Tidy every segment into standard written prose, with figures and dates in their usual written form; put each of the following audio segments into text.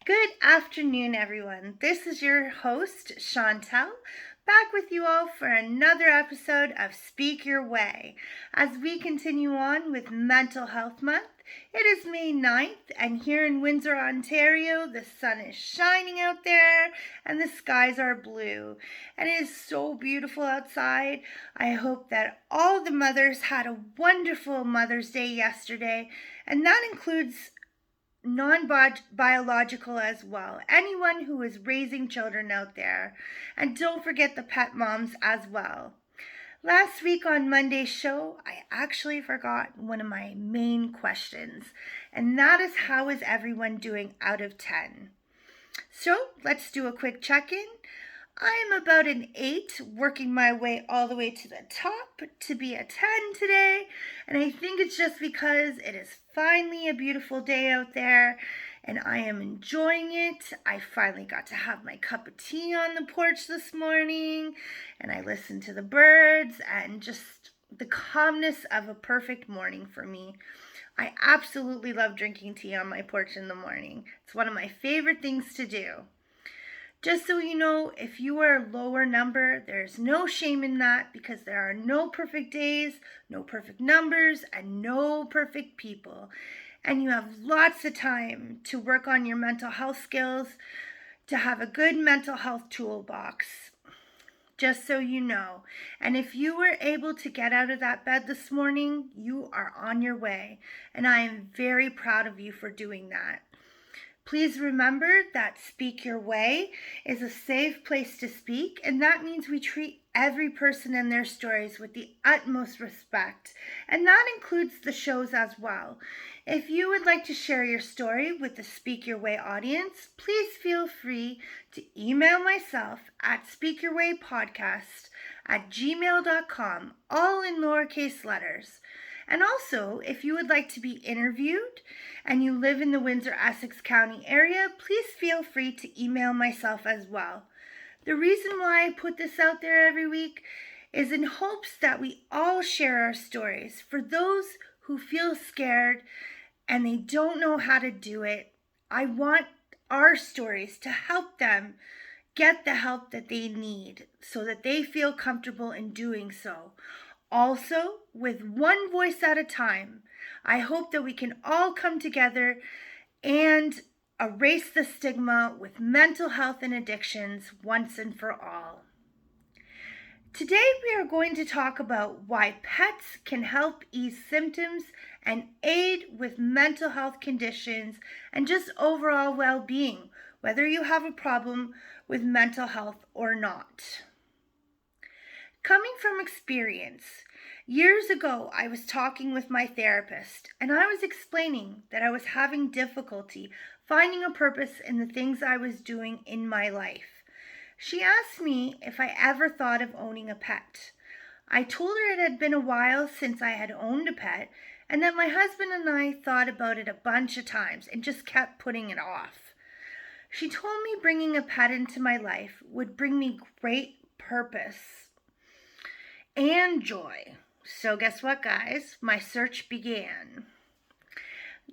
Good afternoon, everyone. This is your host, Chantel, back with you all for another episode of Speak Your Way. As we continue on with Mental Health Month, it is May 9th, and here in Windsor, Ontario, the sun is shining out there and the skies are blue. And it is so beautiful outside. I hope that all the mothers had a wonderful Mother's Day yesterday, and that includes non-biological as well. Anyone who is raising children out there. And don't forget the pet moms as well. Last week on Monday's show, I actually forgot one of my main questions, and that is, how is everyone doing out of 10? So let's do a quick check-in. I am about an 8, working my way all the way to the top to be a 10 today. And I think it's just because it is finally a beautiful day out there and I am enjoying it. I finally got to have my cup of tea on the porch this morning and I listened to the birds and just the calmness of a perfect morning for me. I absolutely love drinking tea on my porch in the morning. It's one of my favorite things to do. Just so you know, if you are a lower number, there's no shame in that because there are no perfect days, no perfect numbers, and no perfect people. And you have lots of time to work on your mental health skills, to have a good mental health toolbox. Just so you know. And if you were able to get out of that bed this morning, you are on your way. And I am very proud of you for doing that. Please remember that Speak Your Way is a safe place to speak, and that means we treat every person and their stories with the utmost respect, and that includes the shows as well. If you would like to share your story with the Speak Your Way audience, please feel free to email myself at speakyourwaypodcast@gmail.com, all in lowercase letters. And also, if you would like to be interviewed and you live in the Windsor Essex County area, please feel free to email myself as well. The reason why I put this out there every week is in hopes that we all share our stories. For those who feel scared and they don't know how to do it, I want our stories to help them get the help that they need so that they feel comfortable in doing so. Also, with one voice at a time, I hope that we can all come together and erase the stigma with mental health and addictions once and for all. Today we are going to talk about why pets can help ease symptoms and aid with mental health conditions and just overall well-being, whether you have a problem with mental health or not. Coming from experience, years ago I was talking with my therapist and I was explaining that I was having difficulty finding a purpose in the things I was doing in my life. She asked me if I ever thought of owning a pet. I told her it had been a while since I had owned a pet and that my husband and I thought about it a bunch of times and just kept putting it off. She told me bringing a pet into my life would bring me great purpose and joy. So guess what, guys? My search began.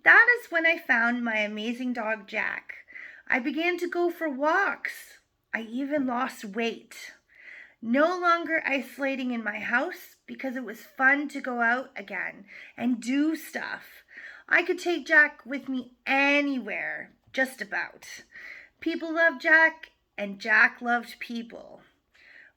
That is when I found my amazing dog, Jack. I began to go for walks. I even lost weight. No longer isolating in my house because it was fun to go out again and do stuff. I could take Jack with me anywhere, just about. People loved Jack and Jack loved people.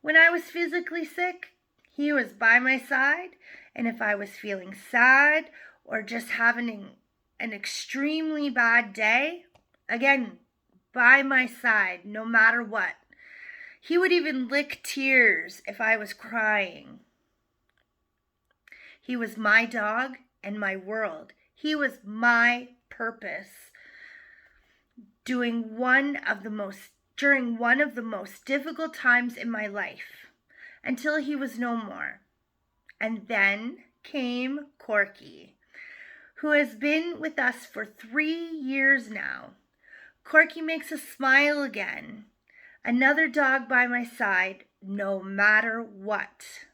When I was physically sick, he was by my side, and if I was feeling sad or just having an extremely bad day, again, by my side, no matter what. He would even lick tears if I was crying. He was my dog and my world. He was my purpose. During one of the most difficult times in my life, until he was no more. And then came Corky, who has been with us for 3 years now. Corky makes us smile again. Another dog by my side, no matter what.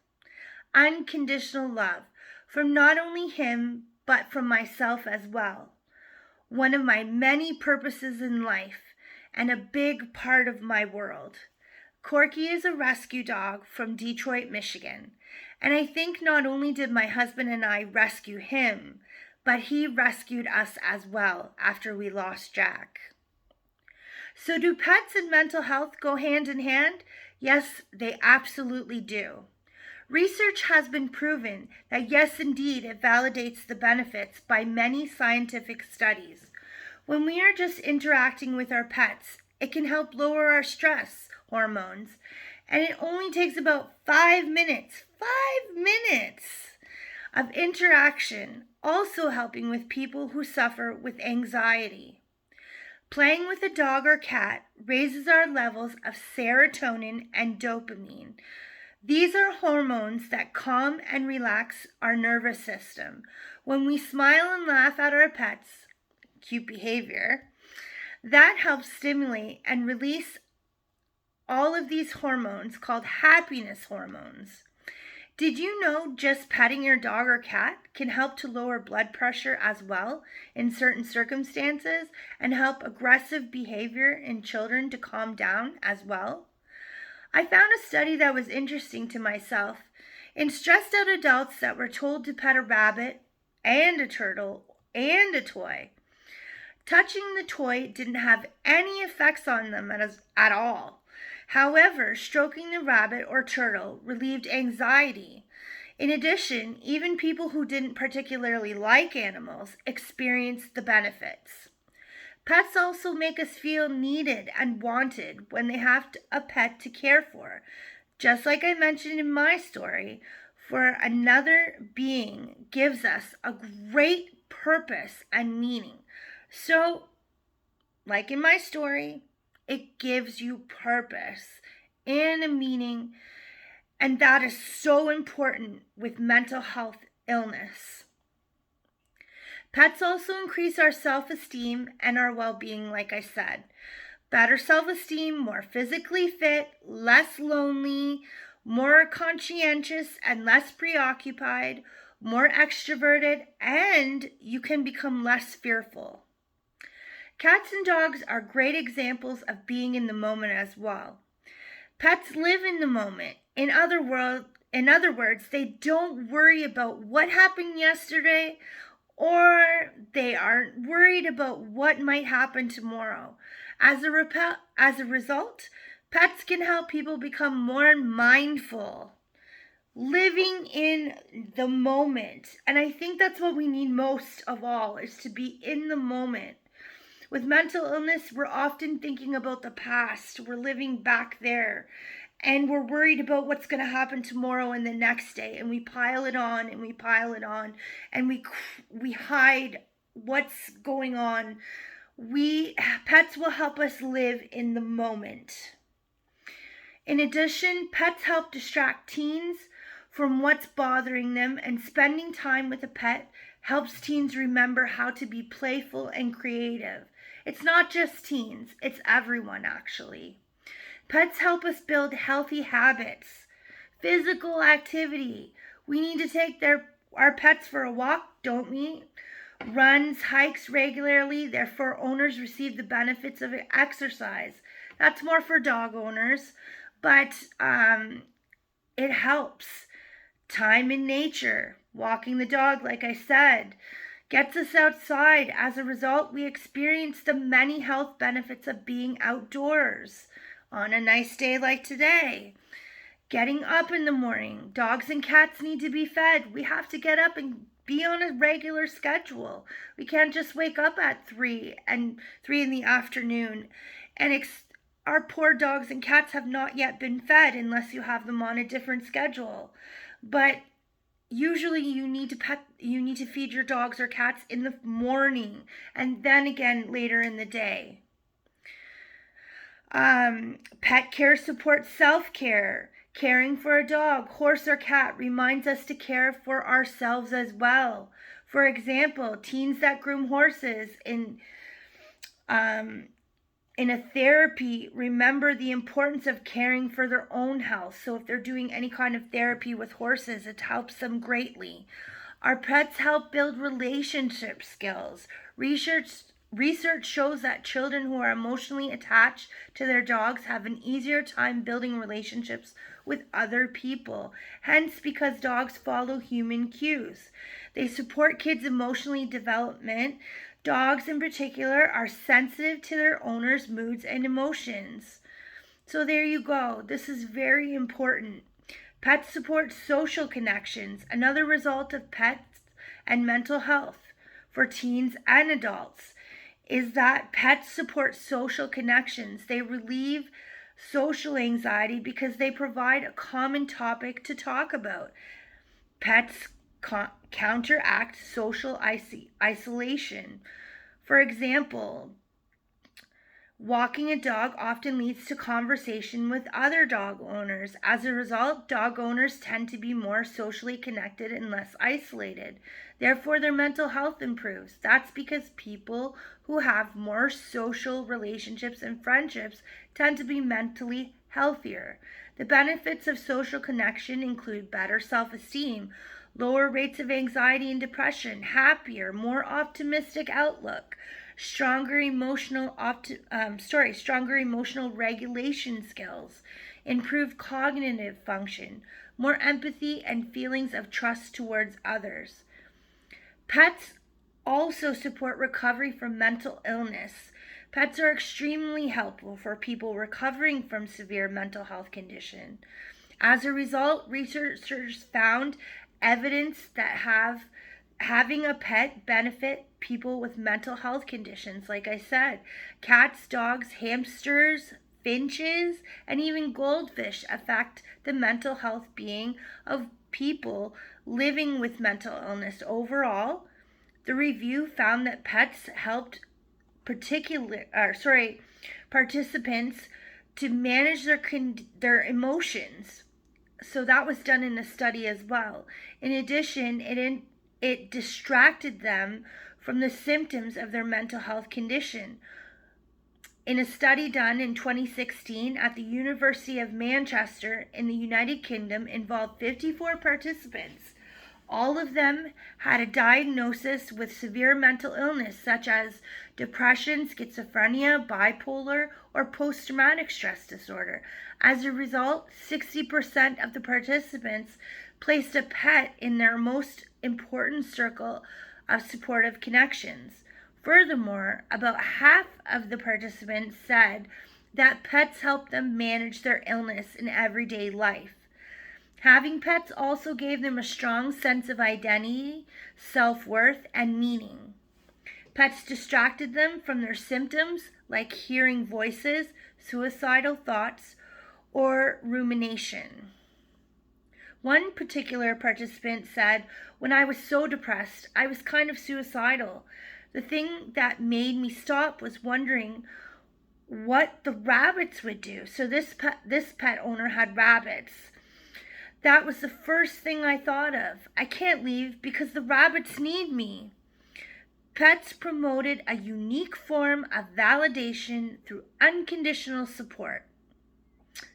Unconditional love from not only him, but from myself as well. One of my many purposes in life and a big part of my world. Corky is a rescue dog from Detroit, Michigan, and I think not only did my husband and I rescue him, but he rescued us as well after we lost Jack. So do pets and mental health go hand in hand? Yes, they absolutely do. Research has been proven that yes, indeed, it validates the benefits by many scientific studies. When we are just interacting with our pets, it can help lower our stress hormones, and it only takes about 5 minutes of interaction, also helping with people who suffer with anxiety. Playing with a dog or cat raises our levels of serotonin and dopamine. These are hormones that calm and relax our nervous system. When we smile and laugh at our pets, cute behavior, that helps stimulate and release all of these hormones called happiness hormones. Did you know just petting your dog or cat can help to lower blood pressure as well in certain circumstances and help aggressive behavior in children to calm down as well? I found a study that was interesting to myself. In stressed out adults that were told to pet a rabbit and a turtle and a toy, touching the toy didn't have any effects on them at all. However, stroking the rabbit or turtle relieved anxiety. In addition, even people who didn't particularly like animals experienced the benefits. Pets also make us feel needed and wanted when they have a pet to care for. Just like I mentioned in my story, for another being gives us a great purpose and meaning. So, like in my story, it gives you purpose and a meaning, and that is so important with mental health illness. Pets also increase our self-esteem and our well-being, like I said. Better self-esteem, more physically fit, less lonely, more conscientious and less preoccupied, more extroverted, and you can become less fearful. Cats and dogs are great examples of being in the moment as well. Pets live in the moment. In other words, they don't worry about what happened yesterday, or they aren't worried about what might happen tomorrow. As a result, pets can help people become more mindful, living in the moment. And I think that's what we need most of all, is to be in the moment. With mental illness, we're often thinking about the past. We're living back there. And we're worried about what's going to happen tomorrow and the next day. And we pile it on and we pile it on. And we hide what's going on. Pets will help us live in the moment. In addition, pets help distract teens from what's bothering them. And spending time with a pet helps teens remember how to be playful and creative. It's not just teens, it's everyone actually. Pets help us build healthy habits, physical activity. We need to take our pets for a walk, don't we? Runs, hikes regularly, therefore owners receive the benefits of exercise. That's more for dog owners, but it helps. Time in nature, walking the dog, like I said, gets us outside. As a result, we experience the many health benefits of being outdoors on a nice day like today. Getting up in the morning. Dogs and cats need to be fed. We have to get up and be on a regular schedule. We can't just wake up at 3 in the afternoon. And our poor dogs and cats have not yet been fed unless you have them on a different schedule. But usually you need to feed your dogs or cats in the morning and then again later in the day. Pet care supports self-care. Caring for a dog, horse, or cat reminds us to care for ourselves as well. For example, teens that groom horses in a therapy remember the importance of caring for their own health. So if they're doing any kind of therapy with horses, it helps them greatly. Our pets help build relationship skills. Research Research shows that children who are emotionally attached to their dogs have an easier time building relationships with other people. Hence, because dogs follow human cues. They support kids' emotionally development. Dogs in particular are sensitive to their owners' moods and emotions. So there you go. This is very important. Pets support social connections, another result of pets and mental health for teens and adults is that pets support social connections. They relieve social anxiety because they provide a common topic to talk about. Pets counteract social isolation. For example, walking a dog often leads to conversation with other dog owners. As a result, dog owners tend to be more socially connected and less isolated. Therefore, their mental health improves. That's because people who have more social relationships and friendships tend to be mentally healthier. The benefits of social connection include better self-esteem, lower rates of anxiety and depression, happier, more optimistic outlook, stronger emotional regulation skills, improved cognitive function, more empathy and feelings of trust towards others. Pets also support recovery from mental illness. Pets are extremely helpful for people recovering from severe mental health condition. As a result, researchers found evidence that having a pet benefit people with mental health conditions. Like I said, cats, dogs, hamsters, finches, and even goldfish affect the mental health being of people living with mental illness. Overall, the review found that pets helped participants to manage their emotions. So that was done in a study as well. In addition, it distracted them from the symptoms of their mental health condition. In a study done in 2016 at the University of Manchester in the United Kingdom involved 54 participants. All of them had a diagnosis with severe mental illness such as depression, schizophrenia, bipolar, or post-traumatic stress disorder. As a result, 60% of the participants placed a pet in their most important circle of supportive connections. Furthermore, about half of the participants said that pets help them manage their illness in everyday life. Having pets also gave them a strong sense of identity, self-worth, and meaning. Pets distracted them from their symptoms like hearing voices, suicidal thoughts, or rumination. One particular participant said, "When I was so depressed, I was kind of suicidal. The thing that made me stop was wondering what the rabbits would do." So this pet owner had rabbits. "That was the first thing I thought of. I can't leave because the rabbits need me." Pets promoted a unique form of validation through unconditional support.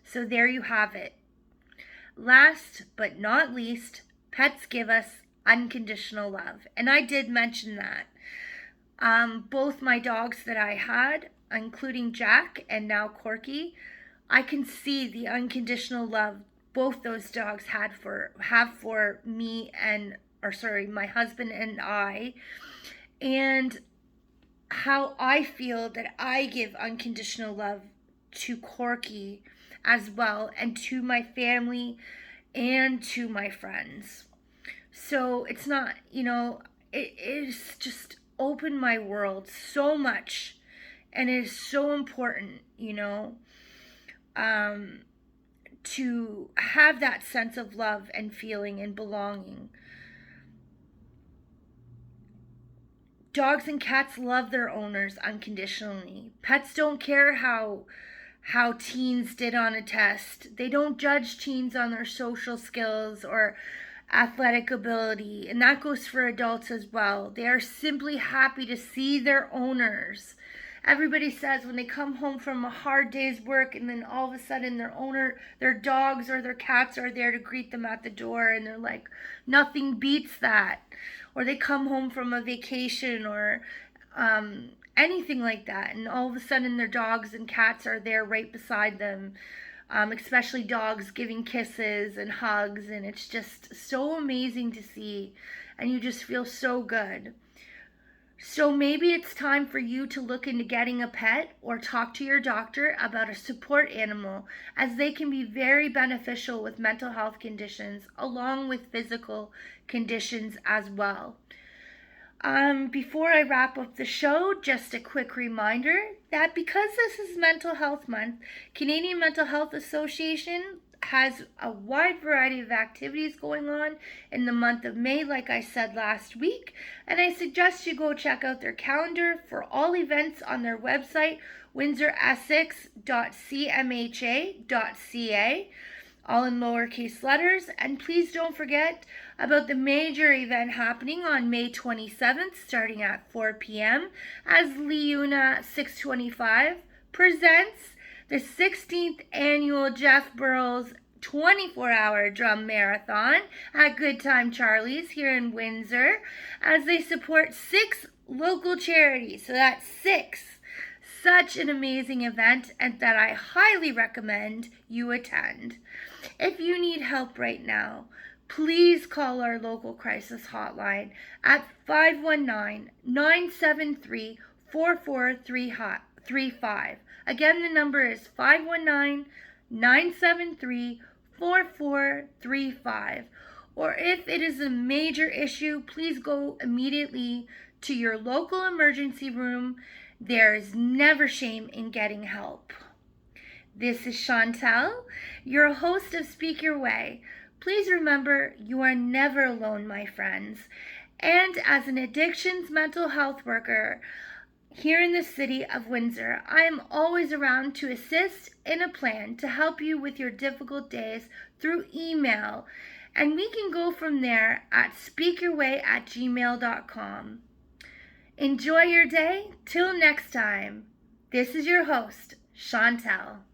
So there you have it. Last but not least, pets give us unconditional love. And I did mention that. Both my dogs that I had, including Jack and now Corky, I can see the unconditional love both those dogs have for me my husband and I, and how I feel that I give unconditional love to Corky as well, and to my family and to my friends. So it's not, it is just opened my world so much, and it is so important, to have that sense of love and feeling and belonging. Dogs and cats love their owners unconditionally. Pets don't care how teens did on a test. They don't judge teens on their social skills or athletic ability, and that goes for adults as well. They are simply happy to see their owners. Everybody says when they come home from a hard day's work and then all of a sudden their dogs or their cats are there to greet them at the door, and they're like, nothing beats that. Or they come home from a vacation or anything like that, and all of a sudden their dogs and cats are there right beside them, especially dogs giving kisses and hugs, and it's just so amazing to see, and you just feel so good. So maybe it's time for you to look into getting a pet or talk to your doctor about a support animal, as they can be very beneficial with mental health conditions along with physical conditions as well. Before I wrap up the show, just a quick reminder that because this is Mental Health Month, Canadian Mental Health Association has a wide variety of activities going on in the month of May, like I said last week, and I suggest you go check out their calendar for all events on their website, windsoressex.cmha.ca, all in lowercase letters. And please don't forget about the major event happening on May 27th, starting at 4 p.m., as Leuna 625 presents the 16th annual Jeff Burrows 24-hour drum marathon at Good Time Charly's here in Windsor, as they support 6 local charities. So that's 6. Such an amazing event, and that I highly recommend you attend. If you need help right now, please call our local crisis hotline at 519-973-4435. Again, the number is 519-973-4435. Or if it is a major issue, please go immediately to your local emergency room. There is never shame in getting help. This is Chantel, your host of Speak Your Way. Please remember, you are never alone, my friends. And as an addictions mental health worker here in the city of Windsor, I am always around to assist in a plan to help you with your difficult days through email. And we can go from there at speakyourway@gmail.com. Enjoy your day. Till next time. This is your host, Chantel.